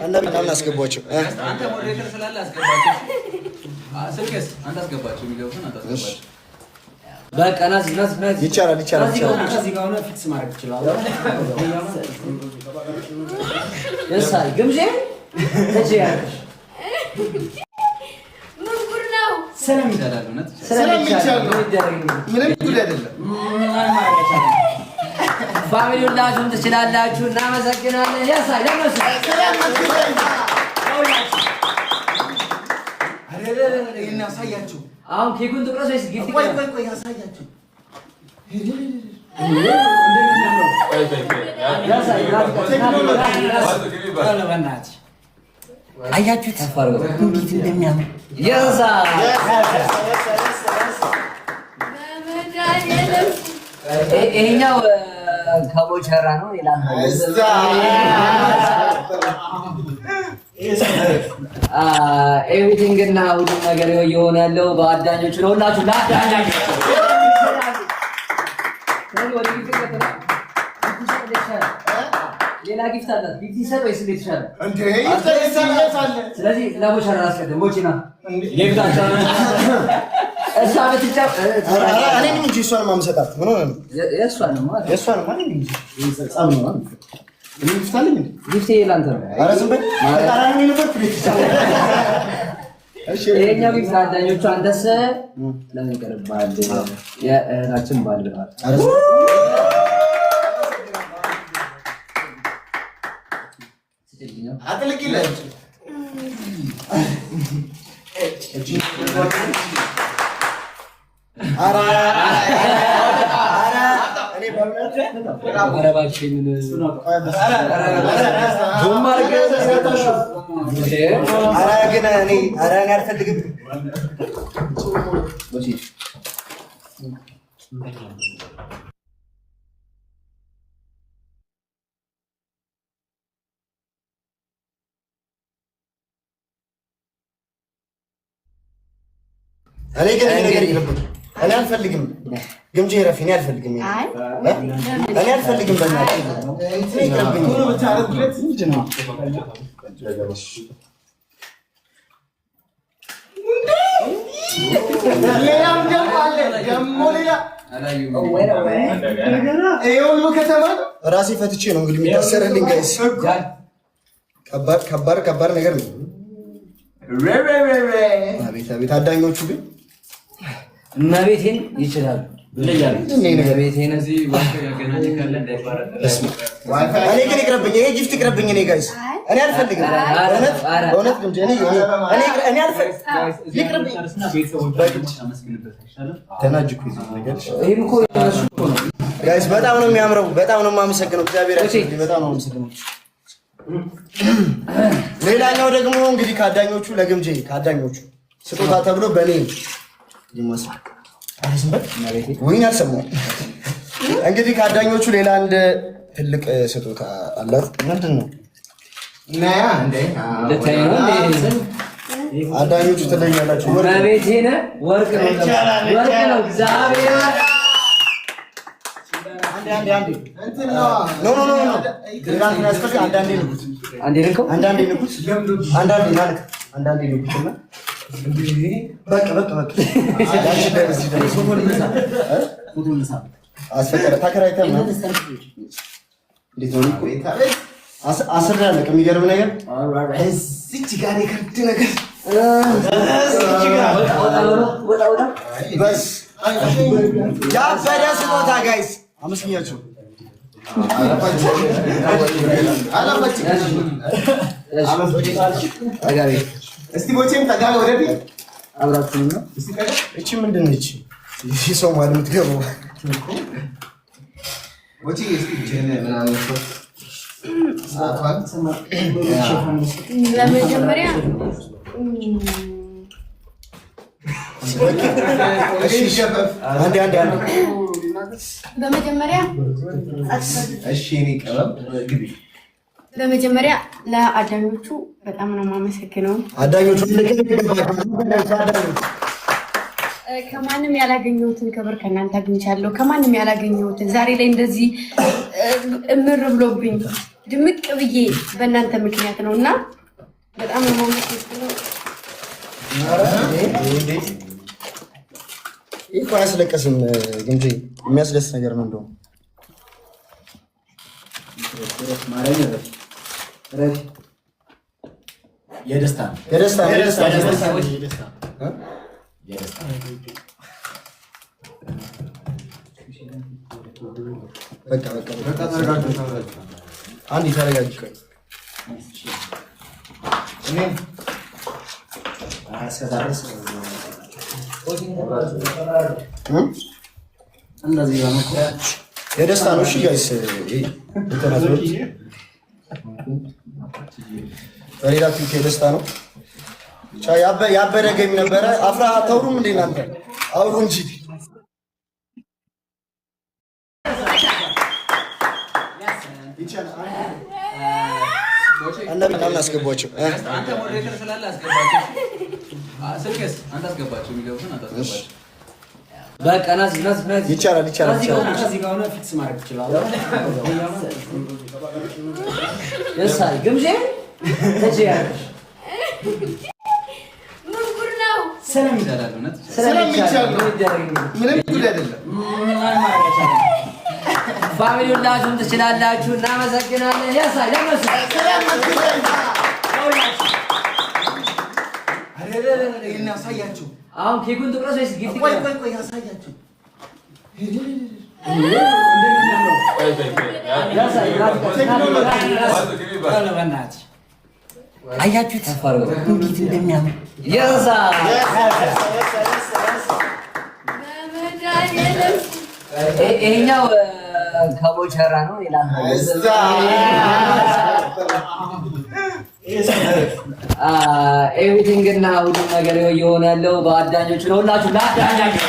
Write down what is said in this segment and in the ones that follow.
እና በጣም አስገባቸው አንተ ሞዴሬተር ስላለ አስገባቸው ስልክስ አንተ አስገባቸው የሚገቡትን አንተ አስገባቸው በቃ ናስ ይቻላል እዚህ ጋር ሆነ ፊክስ ማድረግ ይችላል የሳይ ግምጄ ተጂያለሽ ምንጉር ነው ሰላም ይላል እውነት ሰላም ይቻላል ምንም ጉዳይ አይደለም ፋሚሊ ሁላችሁም ትችላላችሁ እናመሰግናለን የሳይ ለነሱ እና ሳያችሁ አሁን ኬኩን ትቆረስ ወይስ ጊፍት ቆይ ያሳያችሁ አያችሁት እንዴት እንደሚያምር የሳ ይሄኛው ከቦቸራ ነው ይላል ኤቭሪቲንግ እና ሁሉም ነገር የሆነ ያለው በአዳኞቹ ነው ሁላችሁ ለአዳኞቹ ሌላ ጊፍት አለ ጊፍት ይሰጥ ወይስ እንዴት ይሻላል እንዴ ይሰጣል ስለዚህ ለቦቸራ አስቀድም ቦቺና ጌታቸው እሷ በትጫው እኔ ምን እንጂ እሷን ማምሰጣት ምን ሆነ ነው የእሷን ማለት እንጂ ጻም ነው ማለት ምን ይፍታልኝ እንዴ ጊፍት ይላንተ ነው ኧረ ዝም በል ተቃራኒ ነው ነበር እሺ ይሄኛው ጊፍት አዳኞቹ አንተስ ለምን ቀርባል የእህታችን ባል ብለዋል አጥልቂለት አራ እኔ አረባችን ግን እኔ አልፈልግም እኔ ግን ነገር ይልብኝ እኔ አልፈልግም ግምጄ ረፊ እኔ አልፈልግም እኔ አልፈልግም በእናትህ እንትን ይቅርብኝ ቶሎ ብታረግለት ምንድን ነው ሌላም ደግሞ አለ ደግሞ ሌላ ይሄ ሁሉ ከተማ ራሴ ፈትቼ ነው እንግዲህ የሚታሰርልኝ ጋይስ ከባድ ነገር ነው አቤት አዳኞቹ ግን እመቤቴን ይችላሉ እመቤቴን እዚህ ዋይፋይ ያገናኘ ካለ እንዳይባረክ እኔ ግን ይቅርብኝ ይሄ ጊፍት ይቅርብኝ እኔ ጋይስ እኔ አልፈልግም እውነት ግን እኔ አልፈልግም ይቅርብኝ ተናጅኩ ነገር ይሄን እኮ እነሱ ነው ጋይስ በጣም ነው የሚያምረው በጣም ነው የማመሰግነው እግዚአብሔር ያክብርልኝ በጣም ነው የማመሰግነው ሌላኛው ደግሞ እንግዲህ ከአዳኞቹ ለግምጄ ከአዳኞቹ ስጦታ ተብሎ በኔ ይመስል አሪስበት ወይን አልሰማሁም እንግዲህ ከአዳኞቹ ሌላ አንድ ትልቅ ስጦታ አላት ምንድን ነው ናያ እንዴ አዳኞቹ ትለኛላችሁ ወርቅ ወርቅ ነው እግዚአብሔር አንዴ እንትን ነው ኖ ግራንት ያስፈልግ አንዳንዴ ንኩት አንዳንዴ ንኩት እና በቃ አስፈቀደ ተከራይተህ ነው እንዴት ነው እኮ አስር ያለ ከሚገርም ነገር እዚች ጋር የከብድ ነገር ወጣ በስ ያበደ ስጦታ ጋይስ አመስግኛችሁ እስቲ ቦቼም ተጋለ ወደፊት አብራችሁ ነው እስቲ ቀደ እቺ ምንድን ነች እሺ ሰው ማለት የምትገባው ቦቼ እስቲ ጀነ ምናምን ሰው ለመጀመሪያ አንዴ በመጀመሪያ ለአዳኞቹ በጣም ነው የማመሰግነው። አዳኞቹ ከማንም ያላገኘሁትን ክብር ከእናንተ አግኝቻለሁ። ከማንም ያላገኘሁትን ዛሬ ላይ እንደዚህ እምር ብሎብኝ ድምቅ ብዬ በእናንተ ምክንያት ነውና በጣም ነው የማመሰግነው። ይሄ እኮ አያስለቅስም ግምጄ፣ የሚያስደስት ነገር ነው እንደውም የደስታ በቃ አንድ ተረጋጊ። የደስታ ነው። እሺ ጋይስ በሌላ ፊት የደስታ ነው። ያበደ ገኝ ነበረ። አፍራ አታውሩም እንዴ እናንተ? አውሩ እንጂ እና በጣም አስገባቸው። አንተ ሞዴሬተር ስላለ አስገባቸው። ስልክስ አንተ አስገባቸው። የሚገቡትን አንተ አስገባቸው። በቃ ይቻላል። ከዚህ ጋር ሆነ ፊክስ ማድረግ ይችላል። የሳይ ግምጄ ተጂያለሽ ምን ጉድ ነው? ስለሚደላል እውነት ስለሚቻል ምንም ጉድ አይደለም። ፋሚሊ ሁላችሁም ትችላላችሁ። እናመሰግናለን። የሳይ ለመስ ያሳያችሁ። አሁን ኬኩን ትቁረስ ወይስ ጊፍት? ቆይ ያሳያችሁ። አያችሁት እንዴት እንደሚያምር የሳይ ይሄኛው ከቦቸራ ነው ይላል። ኤቭሪቲንግ እና ሁሉም ነገር የሆነ ያለው በአዳኞች ነው። ሁላችሁ ለአዳኞች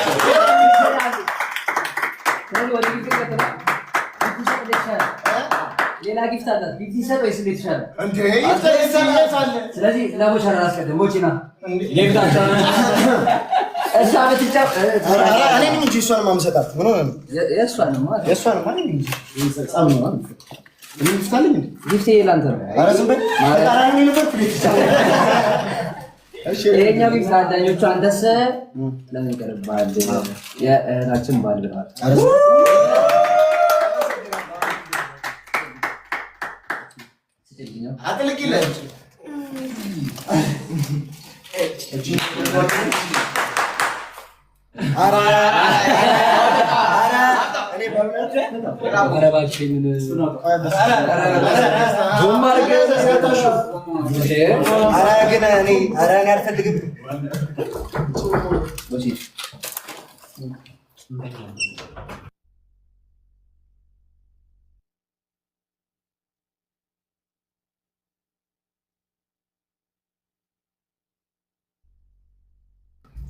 ሌላ ጊፍት አላት። ጊፍት ይሰጥ ወይስ እንዴት ይሻላል? ስለዚህ ለቦቸራ አስቀድም። ቦቺና ጌፍታቸው እሷ ብትጫው እኔ ነኝ እንጂ እሷን ማምሰጣት ምን ሆነ ነው? የእሷን ማለት እንጂ ጻም ነው ማለት ነው። ጊፍት ላንተ ነው። ኧረ ዝም በል ተቃራኒ ነበር። እሺ ይሄኛው ጊፍት አዳኞቹ አንተስ ለምን ይቀርባል? የእህታችን ባል ብለዋል። አጥልቂለት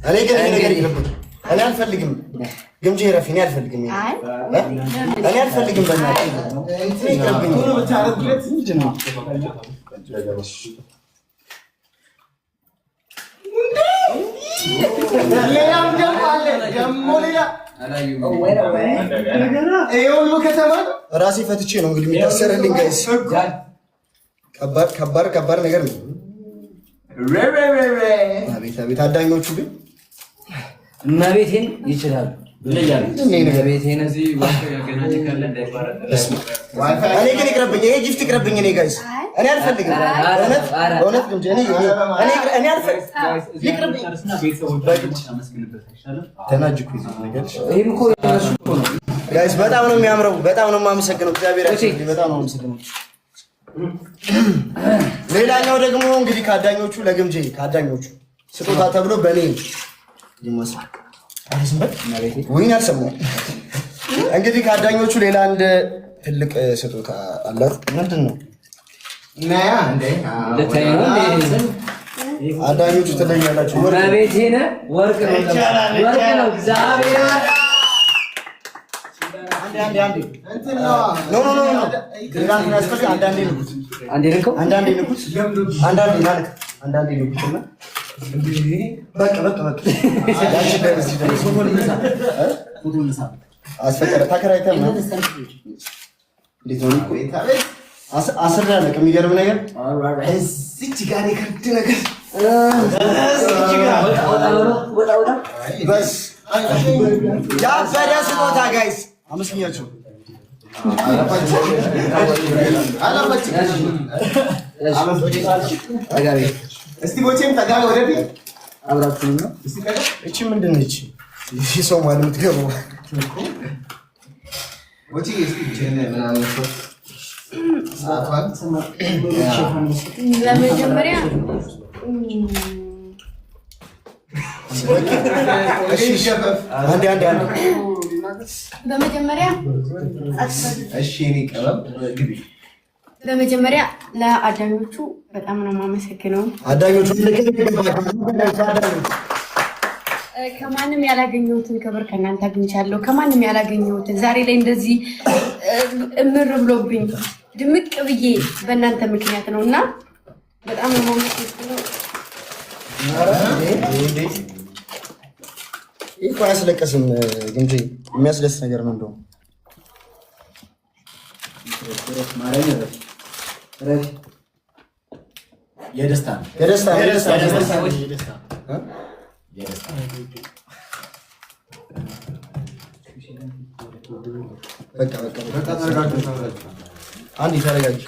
እኔ ግን ነገር ይልብኝ እኔ አልፈልግም። ግምጄ ረፊ እኔ አልፈልግም። እኔ አልፈልግም። በእናትህ እንትን ይቅርብኝ። ቶሎ ብታረግለት ምንድን ነው? ሌላም ደግሞ አለ ደግሞ ሌላ ይሄ ሁሉ ከተማ ራሴ ፈትቼ ነው እንግዲህ የሚታሰርልኝ። ጋይስ ከባድ ነገር ነው። አቤት አዳኞቹ ግን መቤቴን ይችላሉ። መቤቴን እዚህ ዋሽቶ ያገናኘ ካለ እንዳይባረክ እኔ ግን ይቅርብኝ። ይሄ ጊፍት ይቅርብኝ። እኔ ጋይስ እኔ አልፈልግም። እውነት ግን እኔ አልፈልግም። ይቅርብኝ። ተናጅኩ ይሄም እኮ ነው ጋይስ። በጣም ነው የሚያምረው። በጣም ነው የማመሰግነው። እግዚአብሔር ያክብርልኝ። በጣም ነው የማመሰግነው። ሌላኛው ደግሞ እንግዲህ ከአዳኞቹ ለግምጄ ከአዳኞቹ ስጦታ ተብሎ በኔ ይመስል ወይን አልሰማሁም። እንግዲህ ከአዳኞቹ ሌላ አንድ ትልቅ ስጦታ አላት። ምንድን ነው? አዳኞቹ ትለኛላችሁ። መቤቴን ወርቅ ነው እግዚአብሔር አስር ያለቅ የሚገርም ነገር እዚች ጋር የከርድ ነገር በስ ያበደ ስጦታ ጋይስ አመስግኛቸው። እስቲ ቦቼም ጠጋ ወደፊት አብራችሁን ነው። እቺ ምንድን ነች? ሰው ማለት የምትገባው ለመጀመሪያ በመጀመሪያ ለአዳኞቹ በጣም ነው የማመሰግነው። አዳኞቹ ከማንም ያላገኘሁትን ክብር ከእናንተ አግኝቻለሁ። ከማንም ያላገኘሁትን ዛሬ ላይ እንደዚህ እምር ብሎብኝ ድምቅ ብዬ በእናንተ ምክንያት ነው እና በጣም ነው የማመሰግነው። ይህ እኮ አያስለቅስም ግምጄ፣ የሚያስደስት ነገር ነው። እንደውም የደስታ ነው። አንድ ተረጋጊ።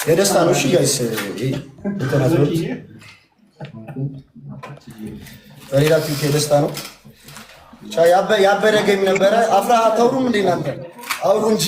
የደስታ ነው። እሺ ጋይስ በሌላ ፊት የደስታ ነው። ያበደ ገኝ ነበረ። አፍራ አታውሩም እንዴ እናንተ? አውሩ እንጂ